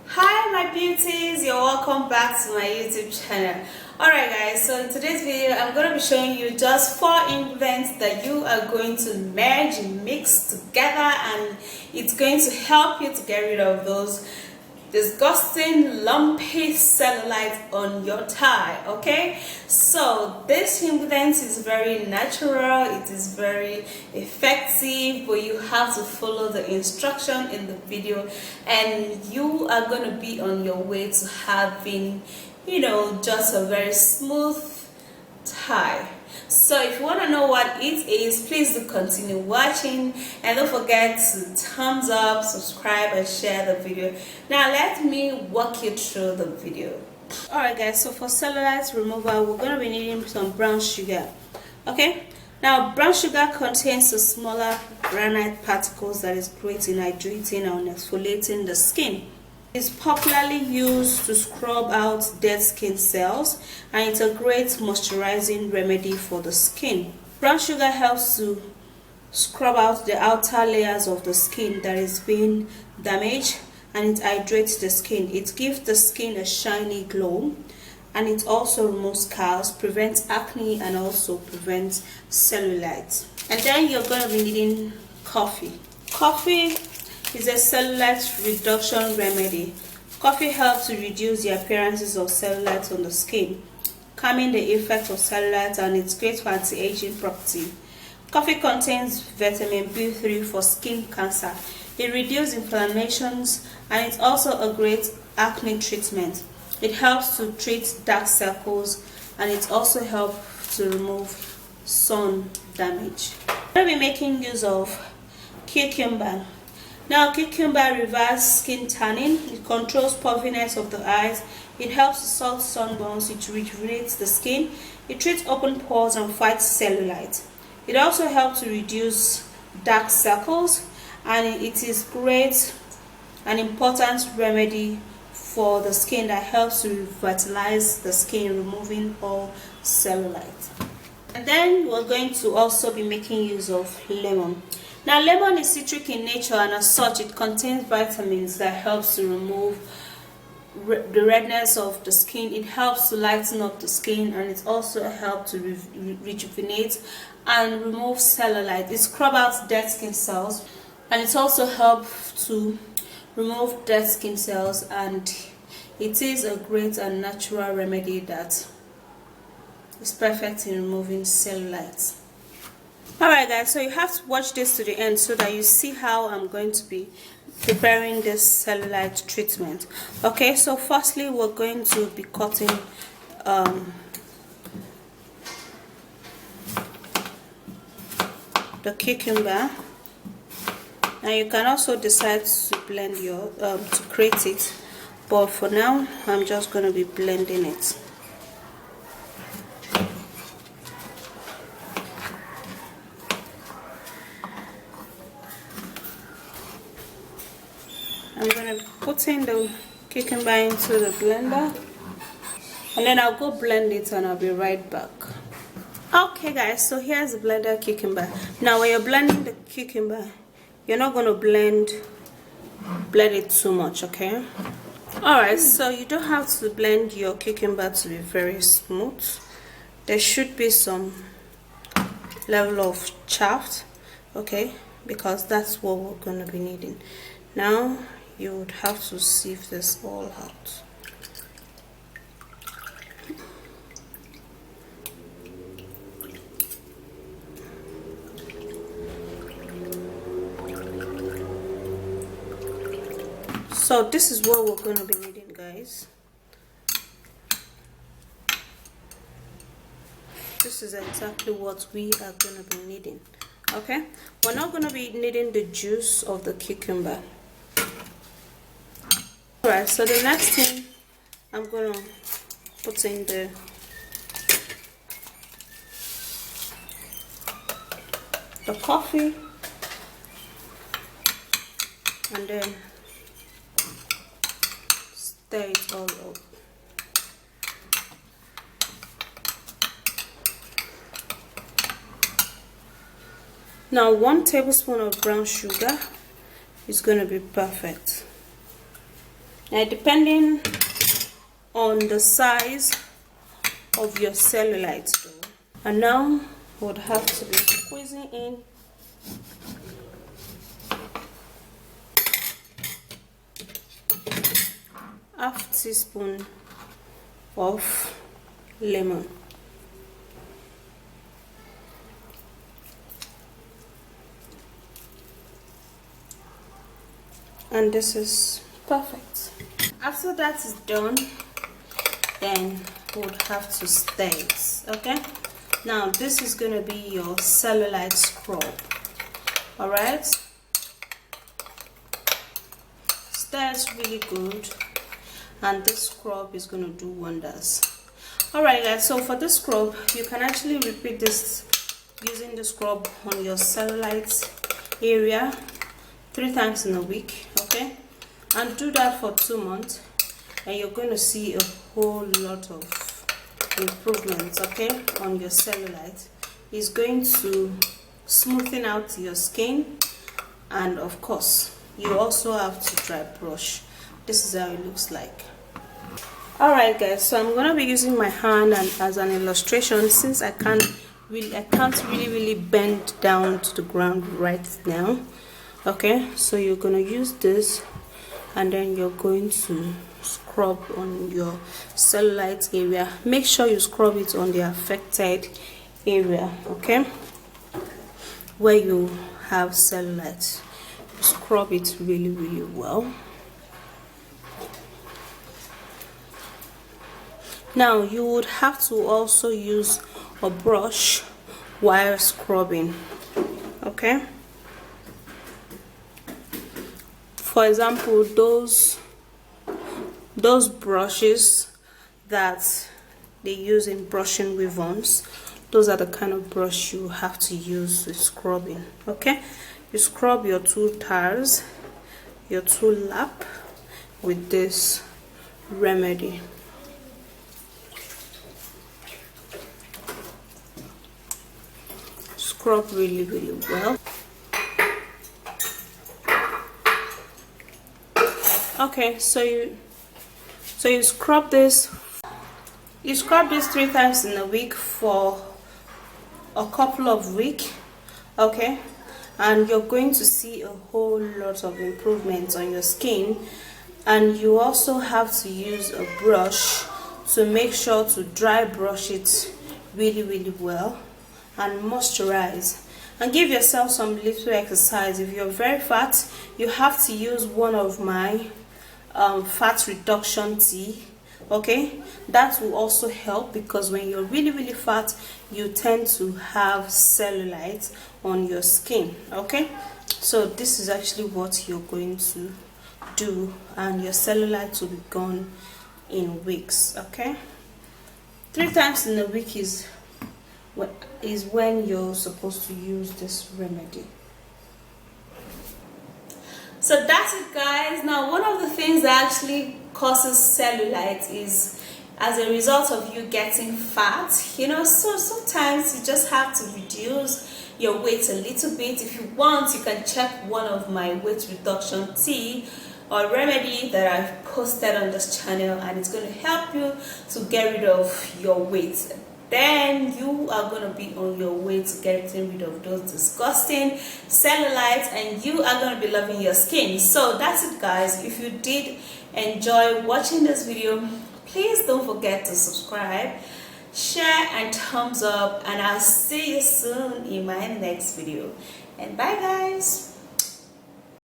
Hi my beauties, you're welcome back to my YouTube channel. Alright guys, so in today's video I'm going to be showing you just 4 ingredients that you are going to merge and mix together, and it's going to help you to get rid of those disgusting lumpy cellulite on your thigh. Okay, so this ingredient is very natural, it is very effective, but you have to follow the instruction in the video and you are going to be on your way to having, just a very smooth thigh. So if you want to know what it is, please do continue watching, and don't forget to thumbs up, subscribe and share the video. Now let me walk you through the video. Alright guys, so for cellulite removal we're going to be needing some brown sugar. Okay, now brown sugar contains the smaller granite particles that is great in hydrating and exfoliating the skin. It's popularly used to scrub out dead skin cells, and it's a great moisturizing remedy for the skin. Brown sugar helps to scrub out the outer layers of the skin that is being damaged, and it hydrates the skin. It gives the skin a shiny glow, and it also removes scars, prevents acne, and also prevents cellulite. And then you're going to be needing coffee. Coffee is a cellulite reduction remedy. Coffee helps to reduce the appearances of cellulite on the skin, calming the effect of cellulite, and it's great for anti-aging property. Coffee contains vitamin B3 for skin cancer. It reduces inflammations, and it's also a great acne treatment. It helps to treat dark circles, and it also helps to remove sun damage. We'll be making use of cucumber. Now, cucumber reverses skin tanning, it controls puffiness of the eyes, it helps to solve sunburns, it rejuvenates the skin, it treats open pores and fights cellulite. It also helps to reduce dark circles, and it is great and important remedy for the skin that helps to revitalize the skin, removing all cellulite. And then we're going to also be making use of lemon. Now, lemon is citric in nature, and as such it contains vitamins that helps to remove the redness of the skin. It helps to lighten up the skin, and it also helps to rejuvenate and remove cellulite. It scrubs out dead skin cells, and it also helps to remove dead skin cells, and it is a great and natural remedy that is perfect in removing cellulite. Alright guys, so you have to watch this to the end so that you see how I'm going to be preparing this cellulite treatment. Okay, so firstly we're going to be cutting the cucumber, and you can also decide to blend your to create it, but for now I'm just going to be blending it. I'm going to put in the cucumber into the blender, and then I'll go blend it and I'll be right back. Okay guys, so here's the blended cucumber. Now when you're blending the cucumber, you're not going to blend it too much, okay? Alright, so you don't have to blend your cucumber to be very smooth. There should be some level of chaff, okay, because that's what we're going to be needing. Now you would have to sieve this all out. So this is what we're going to be needing, guys. This is exactly what we are going to be needing. Okay, we're not going to be needing the juice of the cucumber. Alright, so the next thing I'm going to put in the coffee, and then stir it all up. Now 1 tablespoon of brown sugar is going to be perfect. Now, depending on the size of your cellulite though. And now would have to be squeezing in half teaspoon of lemon. And this is perfect. After that is done, then we'll have to stir it. Okay, now this is going to be your cellulite scrub. All right, stir it really good, and this scrub is going to do wonders. All right guys, so for this scrub you can actually repeat this using the scrub on your cellulite area 3 times in a week. Okay, and do that for 2 months, and you're going to see a whole lot of improvements, okay, on your cellulite. It's going to smoothen out your skin, and of course you also have to dry brush. This is how it looks like. All right guys, so I'm going to be using my hand and as an illustration, since I can't really bend down to the ground right now. Okay, so you're going to use this, and then you're going to scrub on your cellulite area. Make sure you scrub it on the affected area, okay, where you have cellulite. Scrub it really well. Now you would have to also use a brush while scrubbing, okay. For example, those brushes that they use in brushing weave-ons, those are the kind of brush you have to use with scrubbing. Okay, you scrub your 2 tires, your 2 lap with this remedy. Scrub really well. Okay, so you scrub this. You scrub this 3 times in a week for a couple of weeks, okay, and you're going to see a whole lot of improvements on your skin. And you also have to use a brush to make sure to dry brush it really well, and moisturize, and give yourself some little exercise. If you're very fat, you have to use one of my fat reduction tea, okay. That will also help, because when you're really fat, you tend to have cellulite on your skin, okay. So this is actually what you're going to do, and your cellulite will be gone in weeks, okay. 3 times in a week is when you're supposed to use this remedy. So that's it guys. Now, one of the things that actually causes cellulite is as a result of you getting fat, you know. So sometimes you just have to reduce your weight a little bit. If you want, you can check one of my weight reduction tea or remedy that I've posted on this channel, and it's going to help you to get rid of your weight. Then you are going to be on your way to getting rid of those disgusting cellulite, and you are going to be loving your skin. So that's it guys. If you did enjoy watching this video, please don't forget to subscribe, share and thumbs up, and I'll see you soon in my next video. And bye guys.